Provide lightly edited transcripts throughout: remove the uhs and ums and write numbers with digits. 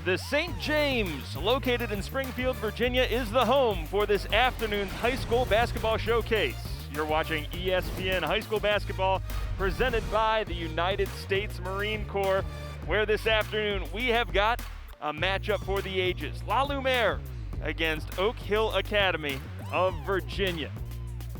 The St. James, located in Springfield, Virginia, is the home for this afternoon's high school basketball showcase. You're watching ESPN High School Basketball, presented by the United States Marine Corps, where this afternoon we have got a matchup for the ages. La Lumiere against Oak Hill Academy of Virginia.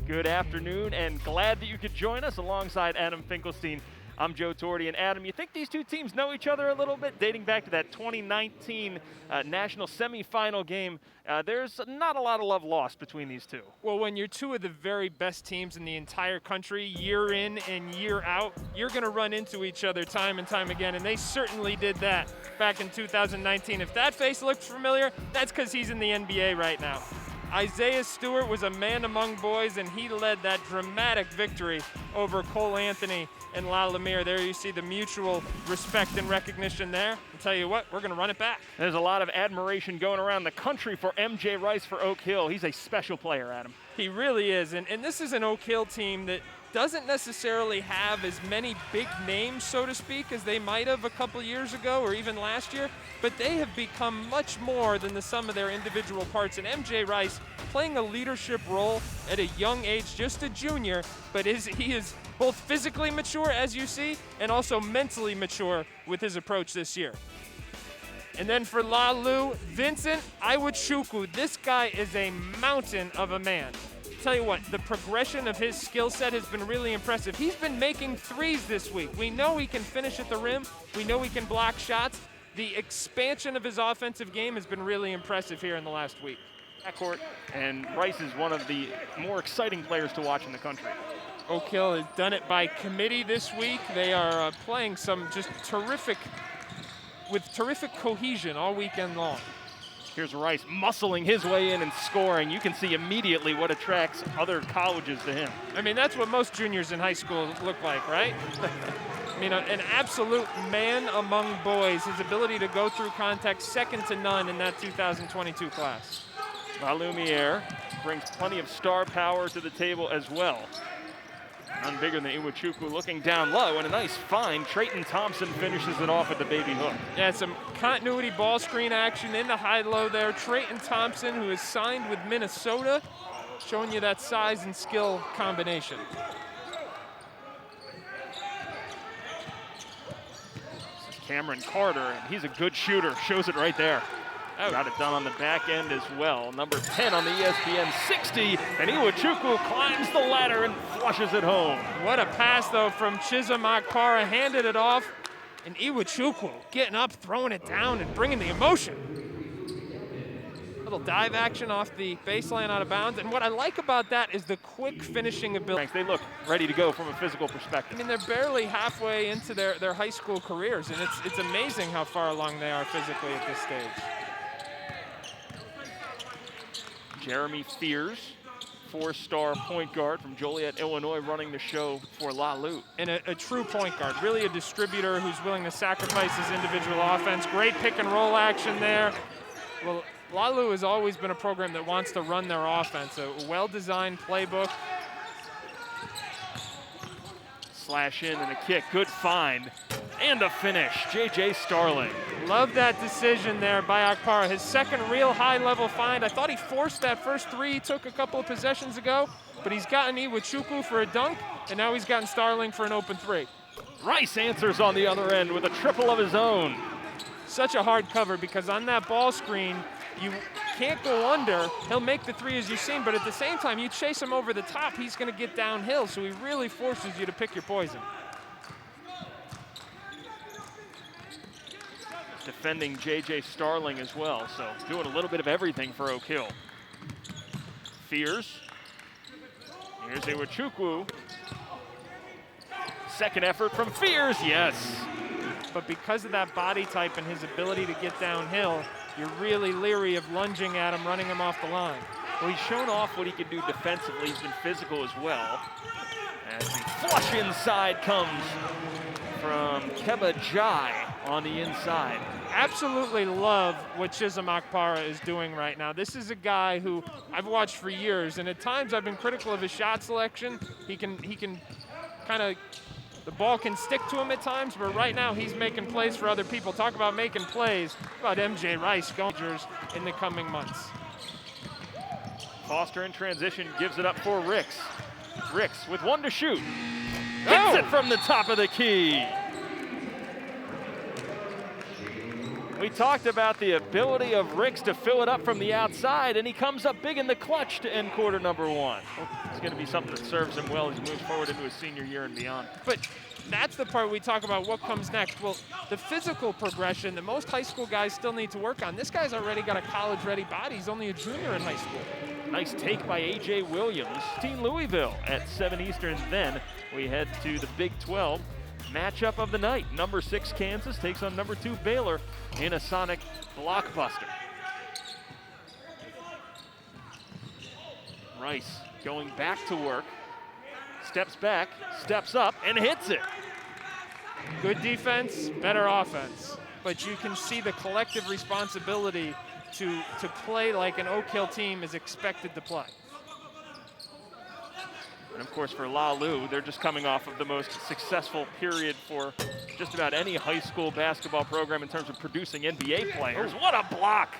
Good afternoon, and glad that you could join us alongside Adam Finkelstein. I'm Joe Torti, and Adam, you think these two teams know each other a little bit? Dating back to that 2019 national semifinal game, there's not a lot of love lost between these two. Well, when you're two of the very best teams in the entire country, year in and year out, you're going to run into each other time and time again, and they certainly did that back in 2019. If that face looks familiar, that's because he's in the NBA right now. Isaiah Stewart was a man among boys, and he led that dramatic victory over Cole Anthony and La Lumiere. There you see the mutual respect and recognition there. I'll tell you what, we're going to run it back. There's a lot of admiration going around the country for MJ Rice for Oak Hill. He's a special player, Adam. He really is, and this is an Oak Hill team that doesn't necessarily have as many big names, so to speak, as they might have a couple years ago or even last year, but they have become much more than the sum of their individual parts. And MJ Rice playing a leadership role at a young age, just a junior, but he is both physically mature, as you see, and also mentally mature with his approach this year. And then for La Lu, Vincent Iwachukwu, this guy is a mountain of a man. Tell you what, the progression of his skill set has been really impressive. He's been making threes this week. We know he can finish at the rim. We know he can block shots. The expansion of his offensive game has been really impressive here in the last week. Backcourt, and Rice is one of the more exciting players to watch in the country. Oak Hill has done it by committee this week. They are playing with terrific cohesion all weekend long. Here's Rice muscling his way in and scoring. You can see immediately what attracts other colleges to him. I mean, that's what most juniors in high school look like, right? I mean, an absolute man among boys. His ability to go through contact, second to none in that 2022 class. La Lumiere brings plenty of star power to the table as well. None bigger than Iwachukwu, looking down low, and a nice find. Trayton Thompson finishes it off with the baby hook. Yeah, some continuity ball screen action in the high-low there. Trayton Thompson, who is signed with Minnesota, showing you that size and skill combination. This is Cameron Carter, and he's a good shooter. Shows it right there. Oh. Got it done on the back end as well. Number 10 on the ESPN 60, and Iwachukwu climbs the ladder and flushes it home. What a pass, though, from Chisholm Akpara. Handed it off, and Iwachukwu getting up, throwing it down, and bringing the emotion. Little dive action off the baseline out of bounds, and what I like about that is the quick finishing ability. They look ready to go from a physical perspective. I mean, they're barely halfway into their high school careers, and it's amazing how far along they are physically at this stage. Jeremy Fears, four-star point guard from Joliet, Illinois, running the show for La Lu. And a true point guard, really a distributor who's willing to sacrifice his individual offense. Great pick and roll action there. Well, La Lu has always been a program that wants to run their offense, a well-designed playbook. Slash in and a kick, good find, and a finish, J.J. Starling. Love that decision there by Akpara. His second real high-level find. I thought he forced that first three he took a couple of possessions ago, but he's gotten Iwachukwu for a dunk, and now he's gotten Starling for an open three. Rice answers on the other end with a triple of his own. Such a hard cover because on that ball screen, you can't go under. He'll make the three as you've seen, but at the same time, you chase him over the top, he's going to get downhill, so he really forces you to pick your poison. Defending J.J. Starling as well, so doing a little bit of everything for Oak Hill. Fears. Here's Iwachukwu. Second effort from Fears, yes. But because of that body type and his ability to get downhill, you're really leery of lunging at him, running him off the line. Well, he's shown off what he can do defensively. He's been physical as well. As the flush inside comes from Keba Jai on the inside. Absolutely love what Chisholm Akpara is doing right now. This is a guy who I've watched for years, and at times I've been critical of his shot selection. He can kind of The ball can stick to him at times, but right now he's making plays for other people. Talk about making plays. About MJ Rice going in the coming months. Foster in transition gives it up for Ricks. Ricks with one to shoot. Hits it from the top of the key. We talked about the ability of Ricks to fill it up from the outside, and he comes up big in the clutch to end quarter number one. It's going to be something that serves him well as he moves forward into his senior year and beyond. But that's the part we talk about, what comes next. Well, the physical progression that most high school guys still need to work on. This guy's already got a college-ready body. He's only a junior in high school. Nice take by A.J. Williams. Team Louisville at 7 Eastern. Then we head to the Big 12 matchup of the night. Number 6 Kansas takes on number 2 Baylor in a Sonic blockbuster. Rice going back to work. Steps back, steps up, and hits it. Good defense, better offense. But you can see the collective responsibility to play like an Oak Hill team is expected to play. And of course for La Lu, they're just coming off of the most successful period for just about any high school basketball program in terms of producing NBA players. What a block!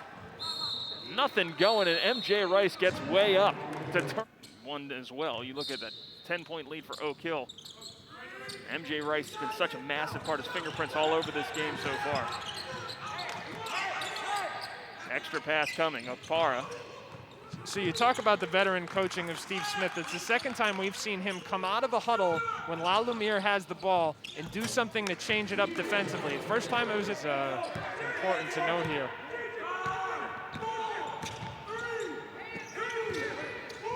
Nothing going, and MJ Rice gets way up to turn one as well. You look at that 10-point lead for Oak Hill. MJ Rice has been such a massive part, his fingerprints all over this game so far. Extra pass coming, Okpara. So you talk about the veteran coaching of Steve Smith. It's the second time we've seen him come out of a huddle when La Lumiere has the ball and do something to change it up defensively. The first time it was just important to note here.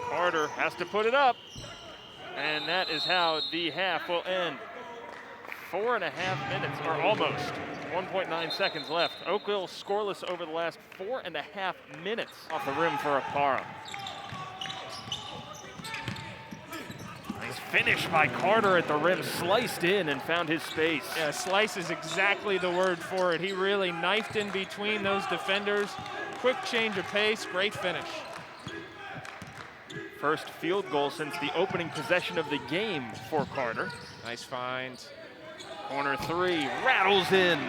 Carter has to put it up. And that is how the half will end. 4.5 minutes, or almost. 1.9 seconds left. Oak Hill scoreless over the last 4.5 minutes off the rim for Okpara. Nice finish by Carter at the rim, sliced in and found his space. Yeah, slice is exactly the word for it. He really knifed in between those defenders. Quick change of pace, great finish. First field goal since the opening possession of the game for Carter. Nice find. Corner 3, rattles in.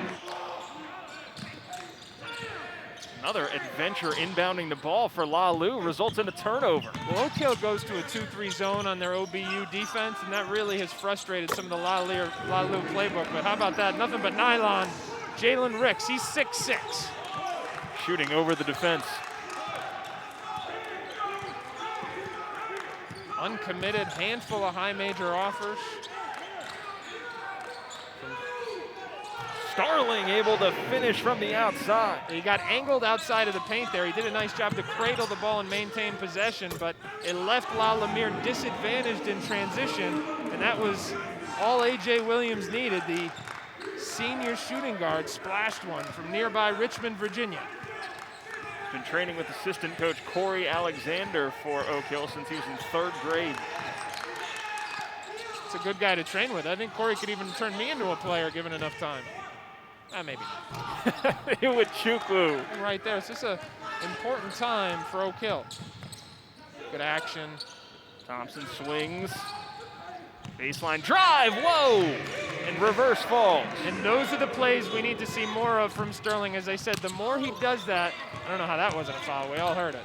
Another adventure inbounding the ball for La Lu, results in a turnover. Well, Oak Hill goes to a 2-3 zone on their OBU defense, and that really has frustrated some of the La Lu playbook. But how about that? Nothing but nylon. Jalen Ricks, he's 6'6". Shooting over the defense. Uncommitted, handful of high major offers. Starling able to finish from the outside. He got angled outside of the paint there. He did a nice job to cradle the ball and maintain possession, but it left La Lumiere disadvantaged in transition, and that was all A.J. Williams needed. The senior shooting guard splashed one from nearby Richmond, Virginia. Been training with assistant coach Corey Alexander for Oak Hill since he was in 3rd grade. It's a good guy to train with. I think Corey could even turn me into a player given enough time. Maybe. With Chukwu. Right there. It's just an important time for Oak Hill. Good action. Thompson swings. Baseline drive, whoa! And reverse falls. And those are the plays we need to see more of from Sterling. As I said, the more he does that, I don't know how that wasn't a foul, we all heard it.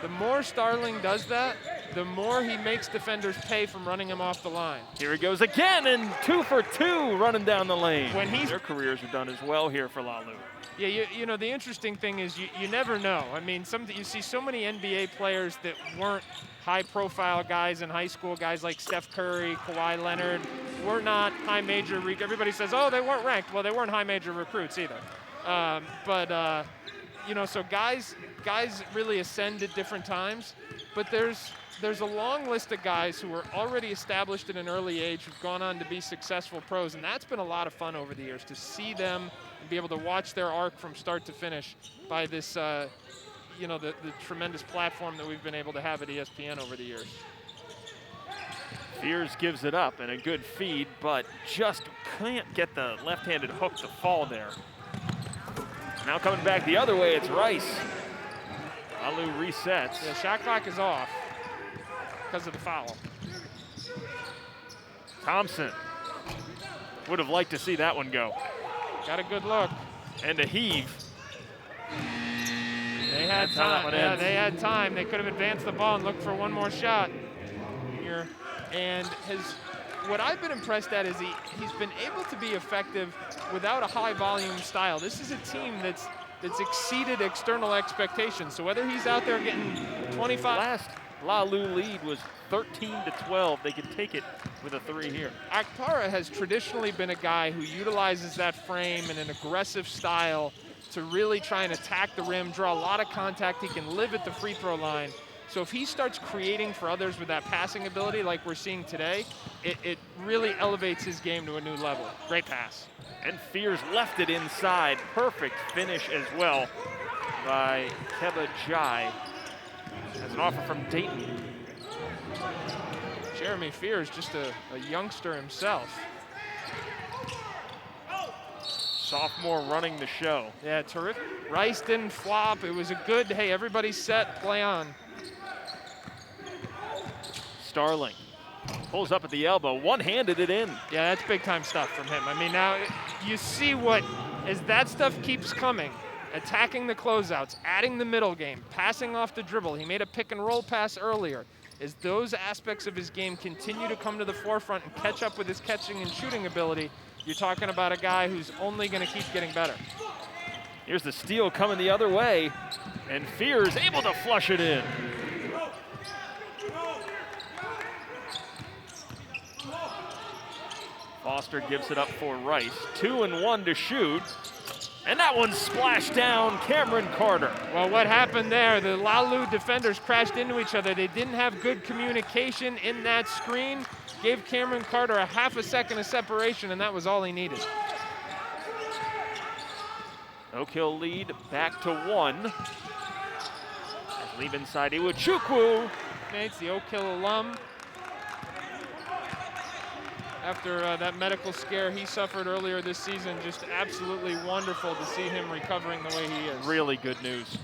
The more Starling does that, the more he makes defenders pay from running him off the line. Here he goes again, and 2 for 2 running down the lane. When Their careers are done as well here for La Lu. Yeah, you know, the interesting thing is you never know. I mean, you see so many NBA players that weren't high-profile guys in high school, guys like Steph Curry, Kawhi Leonard, were not high major. Everybody says, oh, they weren't ranked. Well, they weren't high major recruits either. You know, so guys really ascend at different times, but there's a long list of guys who were already established at an early age who've gone on to be successful pros, and that's been a lot of fun over the years to see them and be able to watch their arc from start to finish by this, you know, the tremendous platform that we've been able to have at ESPN over the years. Fears gives it up, and a good feed, but just can't get the left-handed hook to fall there. Now coming back the other way, it's Rice. La Lu resets. The shot clock is off because of the foul. Thompson Would have liked to see that one go. Got a good look. And a heave. They had time. Yeah, they had time. They could have advanced the ball and looked for one more shot here. And what I've been impressed at is he's been able to be effective without a high volume style. This is a team that's exceeded external expectations. So whether he's out there getting 25. Last LaLu lead was 13-12. They could take it with a 3 here. Akpara has traditionally been a guy who utilizes that frame and an aggressive style to really try and attack the rim, draw a lot of contact. He can live at the free throw line. So if he starts creating for others with that passing ability like we're seeing today, it really elevates his game to a new level. Great pass. And Fears left it inside. Perfect finish as well by Keba Jai. As an offer from Dayton. Jeremy Fears, just a youngster himself. Sophomore running the show. Yeah, terrific. Rice didn't flop. It was a good, hey, everybody's set, play on. Starling pulls up at the elbow, one-handed it in. Yeah, that's big-time stuff from him. I mean, now you see as that stuff keeps coming, attacking the closeouts, adding the middle game, passing off the dribble. He made a pick-and-roll pass earlier. As those aspects of his game continue to come to the forefront and catch up with his catching and shooting ability, you're talking about a guy who's only going to keep getting better. Here's the steal coming the other way, and Fears able to flush it in. Foster gives it up for Rice. 2 and 1 to shoot. And that one splashed down Cameron Carter. Well, what happened there, the LaLu defenders crashed into each other. They didn't have good communication in that screen. Gave Cameron Carter a half a second of separation, and that was all he needed. Oak Hill lead back to 1. Leave inside Iwuchukwu. It's the Oak Hill alum. After that medical scare he suffered earlier this season, just absolutely wonderful to see him recovering the way he is. Really good news.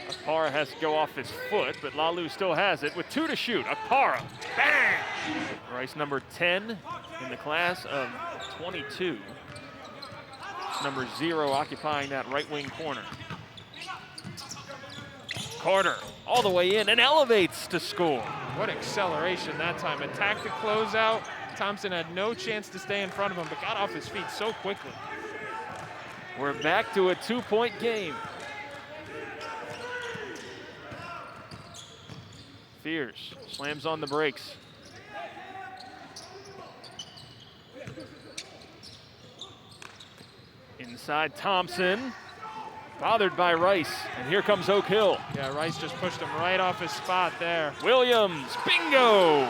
Akpara has to go off his foot, but LaLu still has it with 2 to shoot. Akpara, bang! Rice number 10 in the class of 22. Number 0 occupying that right wing corner. Carter all the way in and elevates to score. What acceleration that time. Attacked the closeout. Thompson had no chance to stay in front of him, but got off his feet so quickly. We're back to a 2-point game. Fears slams on the brakes. Inside Thompson. Bothered by Rice, and here comes Oak Hill. Yeah, Rice just pushed him right off his spot there. Williams, bingo!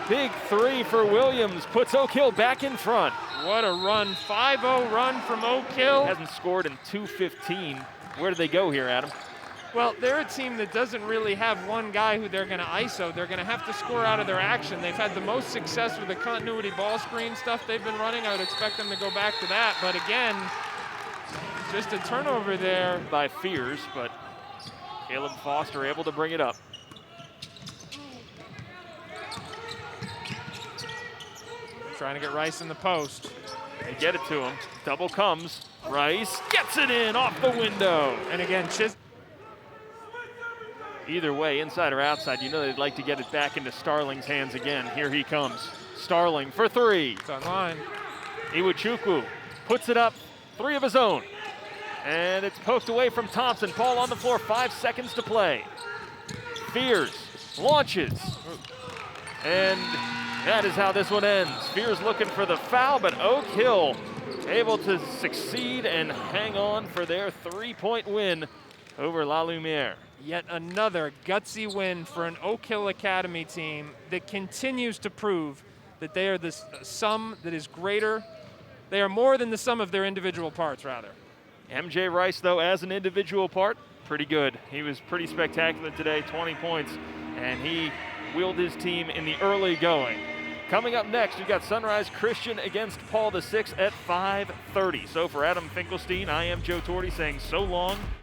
Big 3 for Williams, puts Oak Hill back in front. What a run, 5-0 run from Oak Hill. Hasn't scored in 2:15. Where do they go here, Adam? Well, they're a team that doesn't really have one guy who they're going to ISO. They're going to have to score out of their action. They've had the most success with the continuity ball screen stuff they've been running. I would expect them to go back to that, but again, just a turnover there by Fears, but Caleb Foster able to bring it up. Trying to get Rice in the post. They get it to him. Double comes. Rice gets it in off the window. And again, Either way, inside or outside, you know they'd like to get it back into Starling's hands again. Here he comes. Starling for 3. It's on line. Iwuchukwu puts it up. 3 of his own. And it's poked away from Thompson. Ball on the floor, 5 seconds to play. Fears launches. And that is how this one ends. Fears looking for the foul, but Oak Hill able to succeed and hang on for their 3-point win over La Lumiere. Yet another gutsy win for an Oak Hill Academy team that continues to prove that they are the sum that is greater. They are more than the sum of their individual parts, rather. MJ Rice, though, as an individual part, pretty good. He was pretty spectacular today, 20 points, and he wheeled his team in the early going. Coming up next, we've got Sunrise Christian against Paul VI at 5:30. So for Adam Finkelstein, I am Joe Torty saying so long.